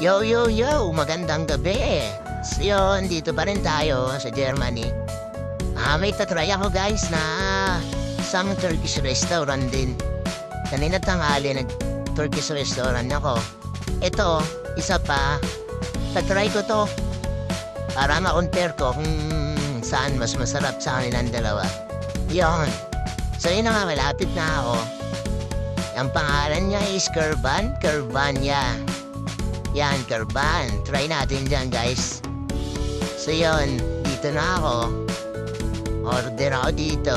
Yo, yo, yo! Magandang gabi! So yun, dito pa rin tayo sa Germany. May tatry ako guys na isang Turkish restaurant din. Kanina tanghali nag-Turkish restaurant ako. Ito, isa pa, tatry ko to para ma-compare ko kung saan mas masarap sa kanilang dalawa. Yun. So yun na nga, malapit na ako. Ang pangalan niya is Kerbanya. Yan, Kerban. Try natin dyan, guys. So, yun. Dito na ako. Order ako dito.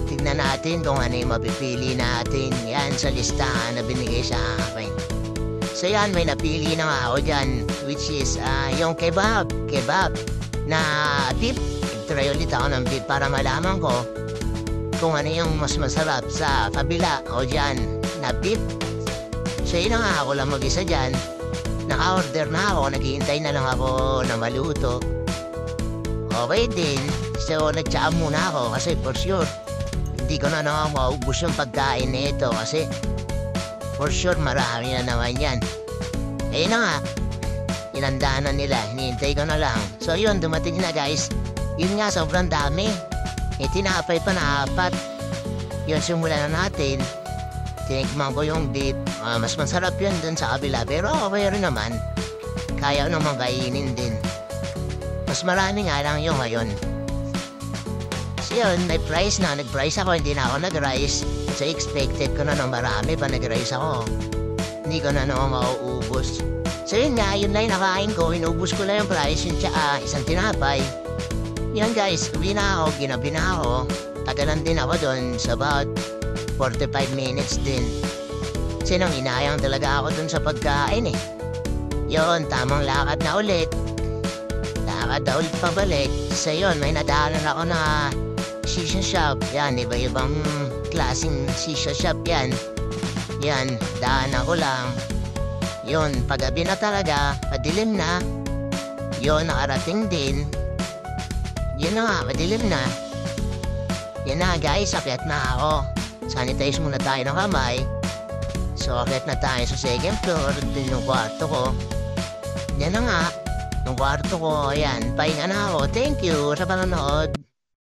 Tignan natin kung ano yung mapipili natin. Yan, sa listahan na binigay sa akin. So, yan. May napili na nga ako dyan. Which is, yung kebab. Kebab. Na beef. Try ulit ako ng beef para malaman ko kung ano yung mas masarap sa kabila o dyan na beef. So, yun na nga. Ako lang mag-isa dyan. Naka-order na ako, naghihintay na lang ako na maluto. Okay din, so nagtsaam muna ako kasi for sure, hindi ko na naman maubos yung pagkain nito kasi for sure marami na naman yan. Eh na nga, inandaan na nila, hinihintay ko na lang. So yun, dumating na guys. Yun nga, sobrang dami. Tinapay pa na 4. Yun, simulan na natin. Tinikman ko yung beef. Mas masarap yun dun sa kabila. Pero okay rin naman. Kaya naman kainin din. Mas marami nga lang yung ngayon. So yun, may price na. Nag-price ako, hindi na ako nag-rice. So expected ko na ng marami pa nag-rice ako. Hindi ko na naman mauubos. So yun nga, yun lang yung nakain ko. Inubos ko lang yung price, yung isang tinapay. Yan guys, uwi na ako, ginabi na ako. Tagalan din ako dun sa about 45 minutes din. Sinang inayang talaga ako dun sa pagkain eh. Yun, tamang lakad na ulit. Lakad na ulit pabalik. So yun, may nadaanan ako na shisha shop. Yan, iba-ibang klaseng shisha shop yan. Yan, daan ako lang. Yun, paggabi na talaga, madilim na. Yun, nakarating din. Yun na nga, madilim na. Yan na guys, akyat na ako. Sanitize muna tayo ng kamay. So, akyat na tayo sa second floor. Din yung kwarto ko. Yan na nga. Yung kwarto ko, ayan. Pahinga na ako. Thank you sa panonood.